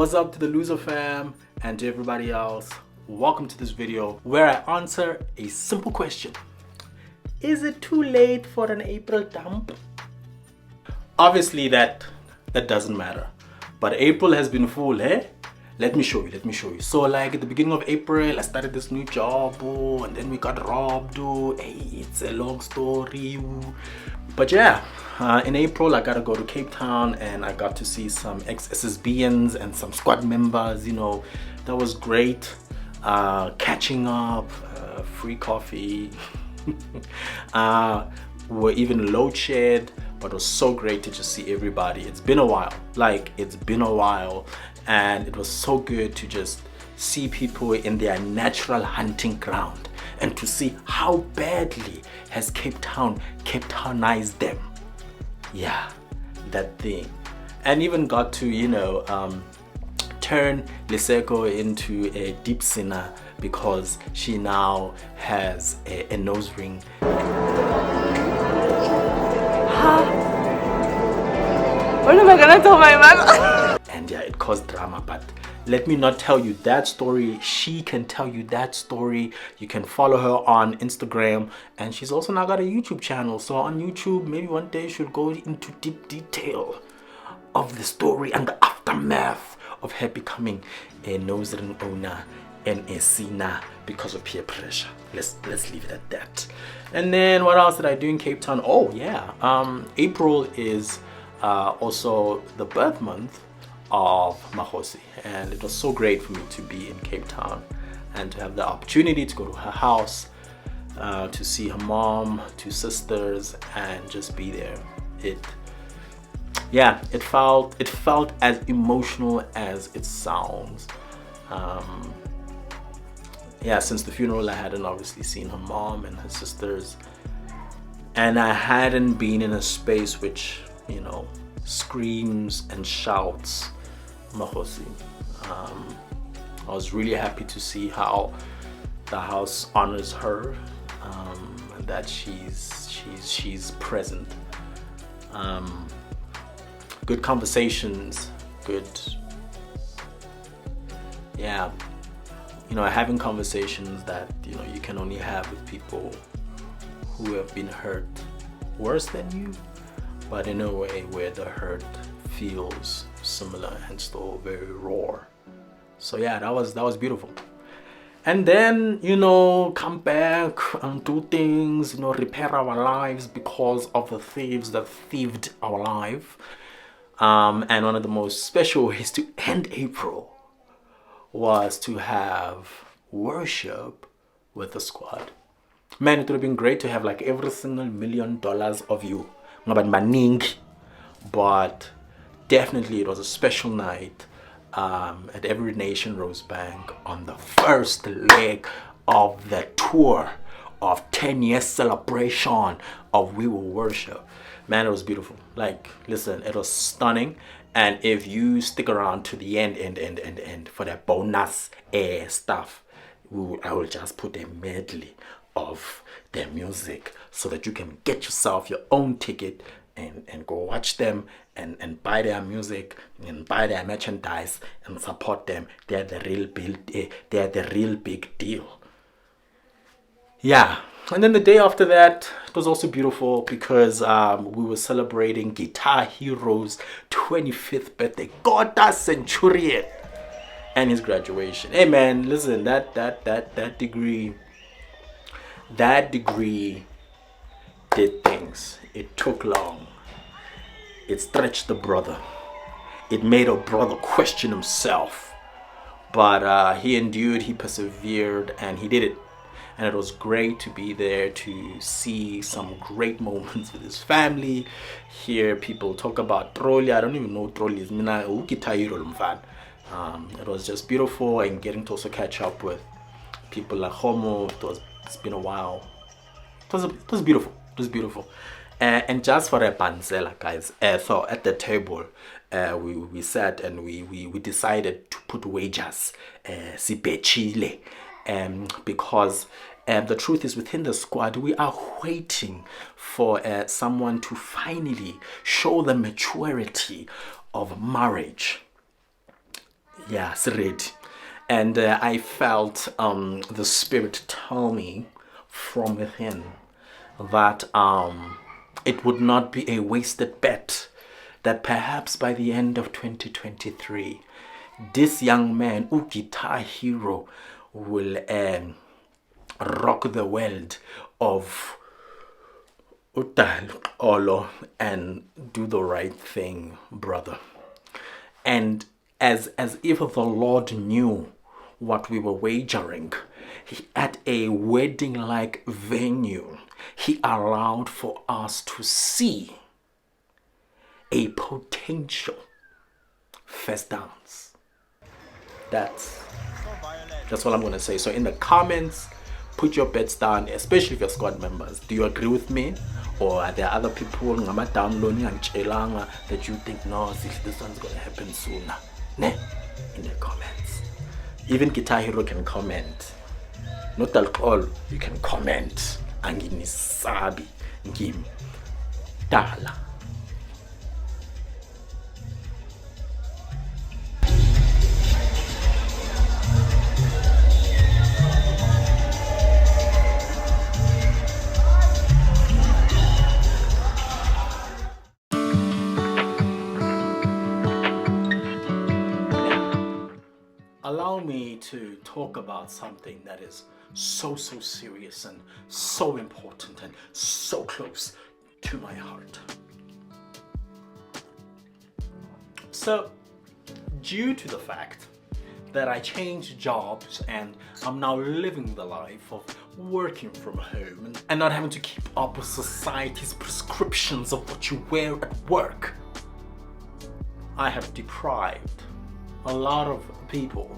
What's up to the Loser fam and to everybody else? Welcome to this video where I answer a simple question. Is it too late for an April dump? Obviously that doesn't matter. But April has been full, eh? Let me show you. So like at the beginning of April, I started this new job, and then we got robbed. Hey, it's a long story. But yeah, in April I gotta go to Cape Town and I got to see some ex-SSBians and some squad members. You know, that was great. Catching up, free coffee. We're even load shed, but it was so great to just see everybody. It's been a while, and it was so good to just see people in their natural hunting ground and to see how badly has Cape Townized them. Yeah, that thing. And even got to, turn Leseko into a deep sinner because she now has a nose ring. What am I gonna tell my mom? And yeah, it caused drama, but let me not tell you that story. She can tell you that story. You can follow her on Instagram, and she's also now got a YouTube channel. So on YouTube, maybe one day she'll go into deep detail of the story and the aftermath of her becoming a nose ring owner and a sinner because of peer pressure. Let's leave it at that. And then what else did I do in Cape Town? Oh yeah, April is also the birth month of Mahosi, and it was so great for me to be in Cape Town and to have the opportunity to go to her house, to see her mom, two sisters, and just be there. It felt as emotional as it sounds. Since the funeral I hadn't obviously seen her mom and her sisters, and I hadn't been in a space which, screams and shouts Mahosi. I was really happy to see how the house honors her, and that she's present. Good conversations, having conversations that you can only have with people who have been hurt worse than you, but in a way where the hurt feels similar and still very raw. So yeah, that was beautiful. And then come back and do things, repair our lives because of the thieves that thieved our life. And one of the most special ways to end April was to have worship with the squad. Man, it would have been great to have like every single $1 million of you. But definitely it was a special night at Every Nation Rose Bank on the first leg of the tour of 10 years celebration of We Will Worship. Man, it was beautiful. Like, listen, it was stunning. And if you stick around to the end for the bonus stuff, I will just put a medley of their music so that you can get yourself your own ticket and go watch them and buy their music and buy their merchandise and support them. They're the real big deal. Yeah. And then the day after that, it was also beautiful because we were celebrating Guitar Hero's 25th birthday, Quarter Centurion, and his graduation. Hey man, listen, that degree did things. It took long. It stretched the brother. It made a brother question himself. But he endured, he persevered, and he did it. And it was great to be there to see some great moments with his family, hear people talk about Trolli. I don't even know what Trolli is. It was just beautiful, and getting to also catch up with people like Homo. It's been a while. It was beautiful. It was beautiful. And just for a panzela, guys, so at the table, we sat and we decided to put wagers, sibechile. Because the truth is, within the squad, we are waiting for someone to finally show the maturity of marriage. Yeah, ready. And I felt the Spirit tell me from within that it would not be a wasted bet that perhaps by the end of 2023, this young man, Guitar Hero, will rock the world of Olo and do the right thing, brother. And as if the Lord knew what we were wagering, at a wedding like venue, he allowed for us to see a potential first dance. That's what I'm gonna say. So in the comments, put your bets down, especially if you're squad members. Do you agree with me? Or are there other people downloading and chelanga that you think no, this one's gonna happen sooner? Ne? In the comments. Even Guitar Hero can comment. Not all, you can comment. Angini sabi ngim dala. Allow me to talk about something that is so serious and so important and so close to my heart. So, due to the fact that I changed jobs and I'm now living the life of working from home and not having to keep up with society's prescriptions of what you wear at work, I have deprived a lot of people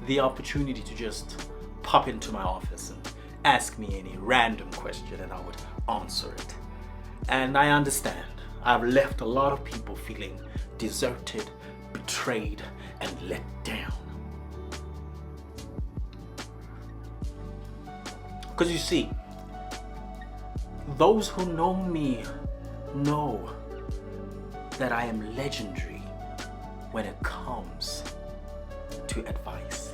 the opportunity to just pop into my office and ask me any random question and I would answer it. And I understand I've left a lot of people feeling deserted, betrayed, and let down. Because you see, those who know me know that I am legendary when it comes to advice.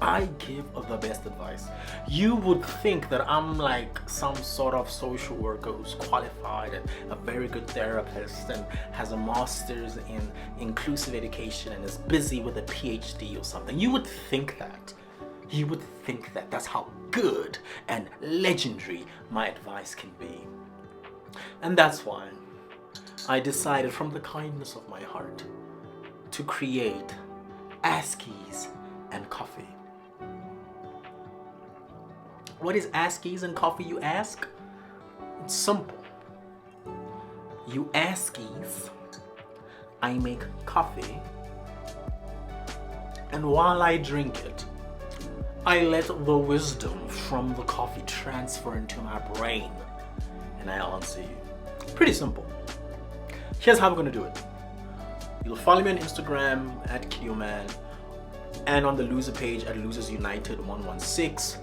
I give the best advice. You would think that I'm like some sort of social worker who's qualified and a very good therapist and has a master's in inclusive education and is busy with a PhD or something. You would think that. You would think that. That's how good and legendary my advice can be. And that's why I decided from the kindness of my heart to create Askies and Coffee. What is Askies and Coffee, you ask? It's simple. You Askies, I make coffee, and while I drink it, I let the wisdom from the coffee transfer into my brain, and I answer you. Pretty simple. Here's how we're gonna do it. You'll follow me on Instagram at KidioMan and on the loser page at Losers United 116.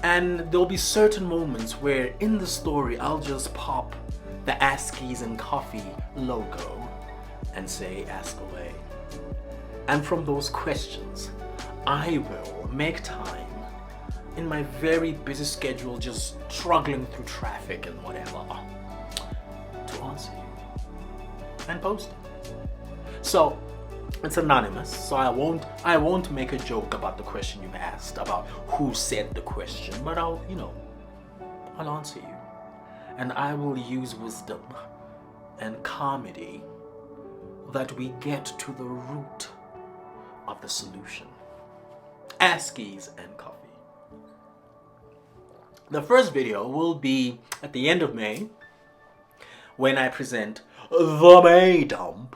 And there'll be certain moments where in the story I'll just pop the Askies and Coffee logo and say ask away. And from those questions, I will make time in my very busy schedule, just struggling through traffic and whatever, to answer you and post it. So it's anonymous, so I won't make a joke about the question you've asked, about who said the question, but I'll answer you. And I will use wisdom and comedy that we get to the root of the solution. Askies and Coffee. The first video will be at the end of May when I present the May dump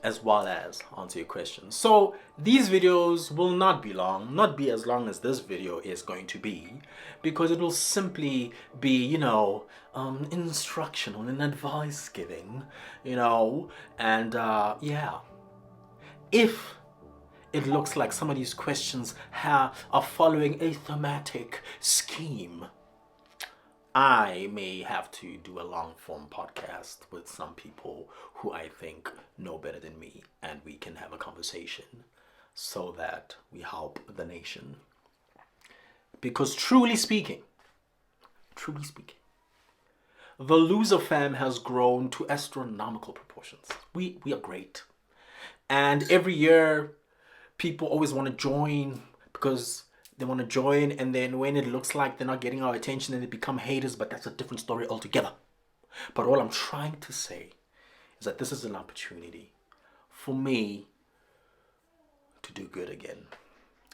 as well as answer your questions. So these videos will not be long, not be as long as this video is going to be, because it will simply be, instructional and advice giving, and yeah. If it looks like some of these questions are following a thematic scheme, I may have to do a long form podcast with some people who I think know better than me, and we can have a conversation so that we help the nation. Because truly speaking, the loser fam has grown to astronomical proportions. We are great. And every year, people always want to join because they want to join. And then when it looks like they're not getting our attention, then they become haters. But that's a different story altogether. But all I'm trying to say is that this is an opportunity for me to do good again.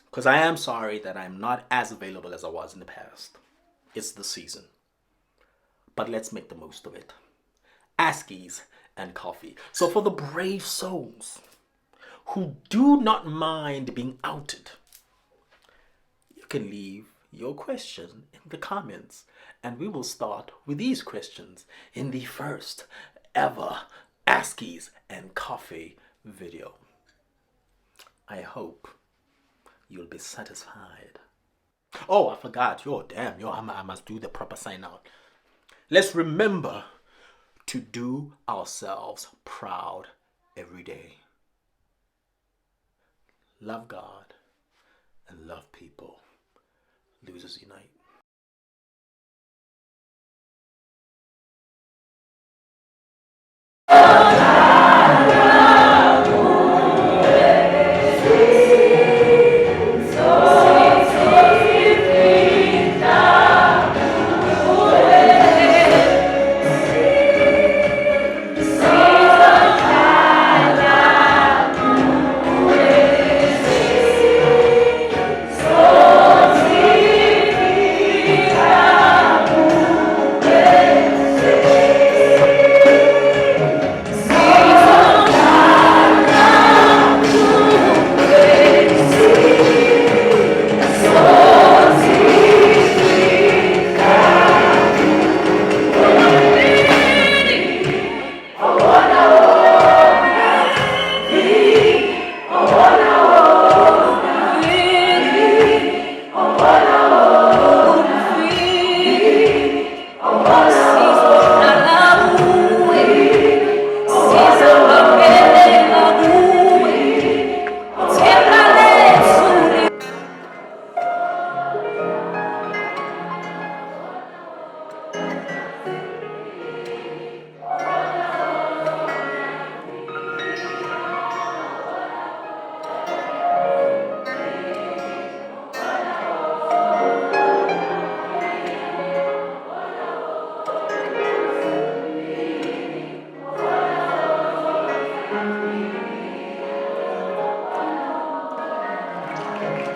Because I am sorry that I'm not as available as I was in the past. It's the season. But let's make the most of it. Askies and coffee. So for the brave souls who do not mind being outed, you can leave your question in the comments. And we will start with these questions in the first ever Askies and Coffee video. I hope you'll be satisfied. Oh, I forgot. I must do the proper sign out. Let's remember to do ourselves proud every day. Love God and love people. Losers unite.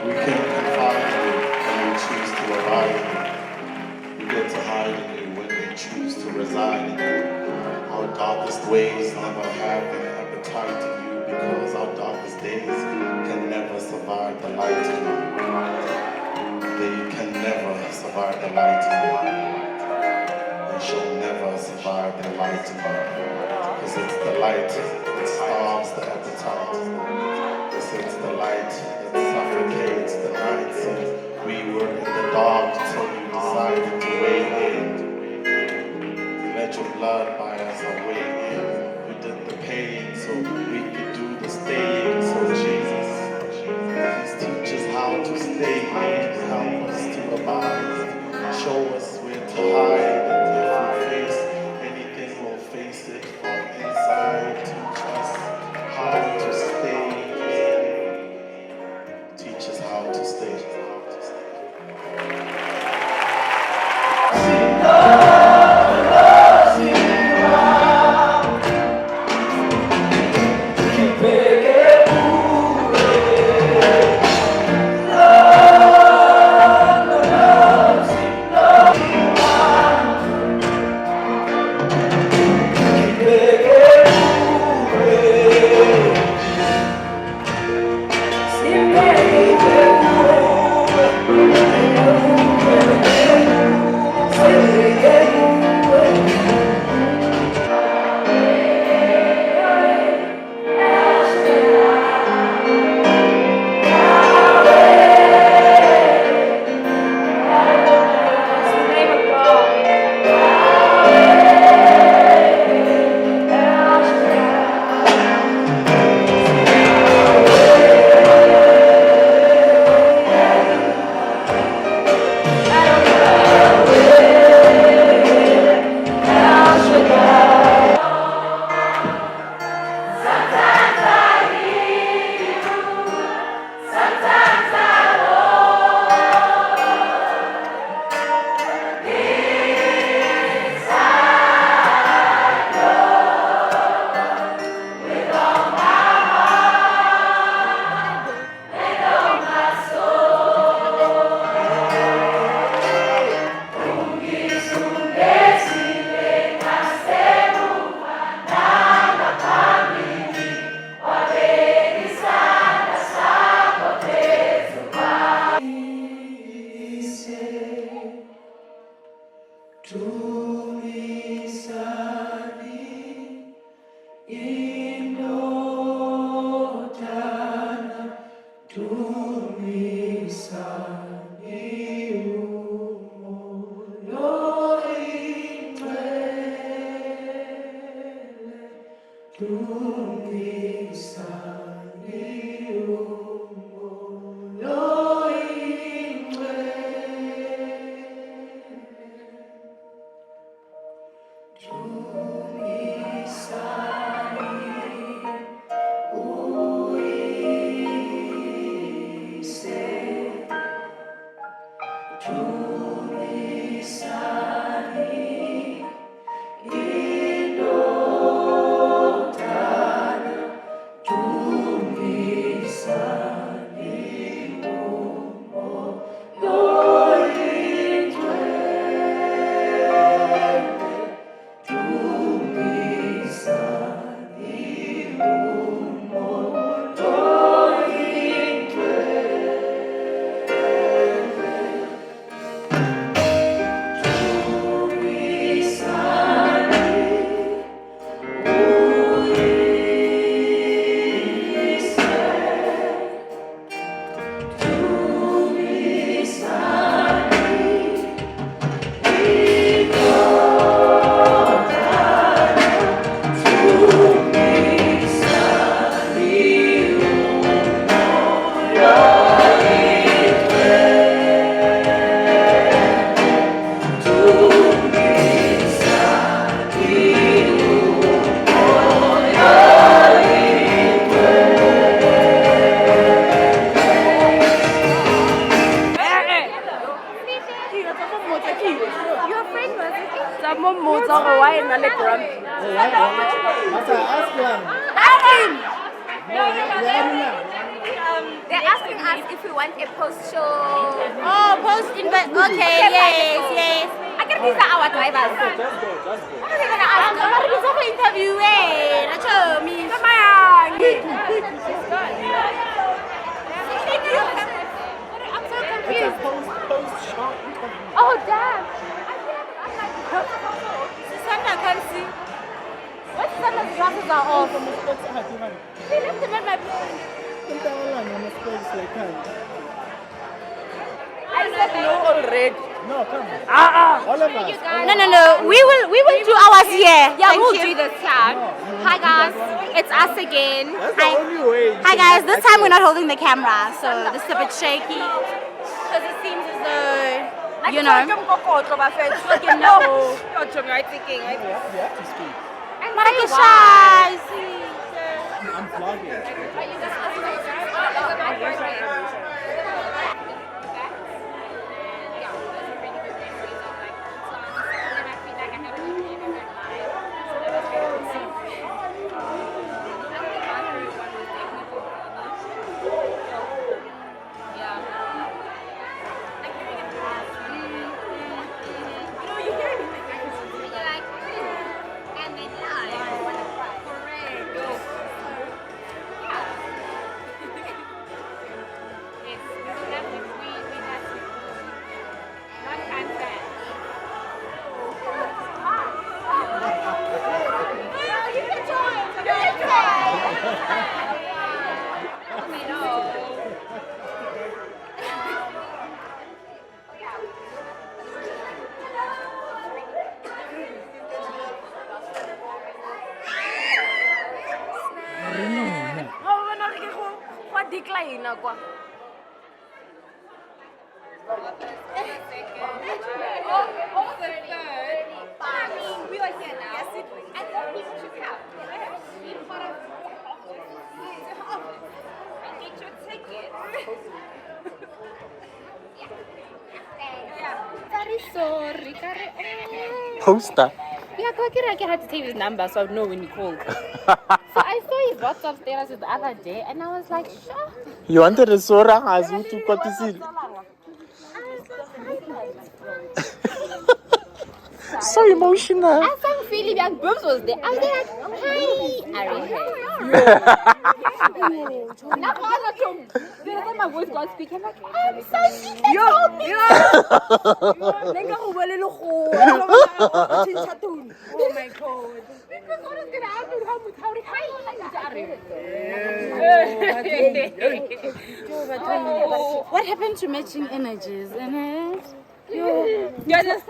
We can confide in you when we choose to abide in you. We get to hide in you when we choose to reside in you. Our darkest ways never have an appetite in you because our darkest days can never survive the light in you. They can never survive the light in you. They shall never survive the light in you. Because it's the light that starves the appetite. It's the light that suffocates the night. We were in the dark till you decided to weigh in. You let your blood buy us our way in. You did the paying so we could do the staying. So Jesus, please teach us how to stay in. Help us to abide. Show us where to hide. And if we face anything, we'll face it from inside. Teach us how to stay. Teach us how to stay. They're asking us if we want a post show. Oh, okay, yes. I can these are our drivers. Just go. What are they gonna ask? Somebody is over interviewing. Come Come on. I'm so confused. Post shot interview. Oh damn. Susanna can see. What Susanna's glasses are off? We left them at my place. I said no already. No, come. All of us. No. We will do ours here. Yeah, Thank we'll you. do this here. Hi guys, it's us again. That's the only way. Hi guys, this time we're not holding the camera, so this is a bit shaky. Because it seems as though, you know. We have to speak. Marakashai. I'm vlogging. Poster. Yeah, I had to take his number so I would know when he called. So I saw his WhatsApp status the other day and I was like, sure. You wanted a sora azutu kotisil. So emotional. As I'm Philip Young Booms was there. I was like, hi, Ari. Now I got home. Then my voice got speaking. I'm like, I'm so sick. They told me. Oh my god. What happened to matching energies? You understand?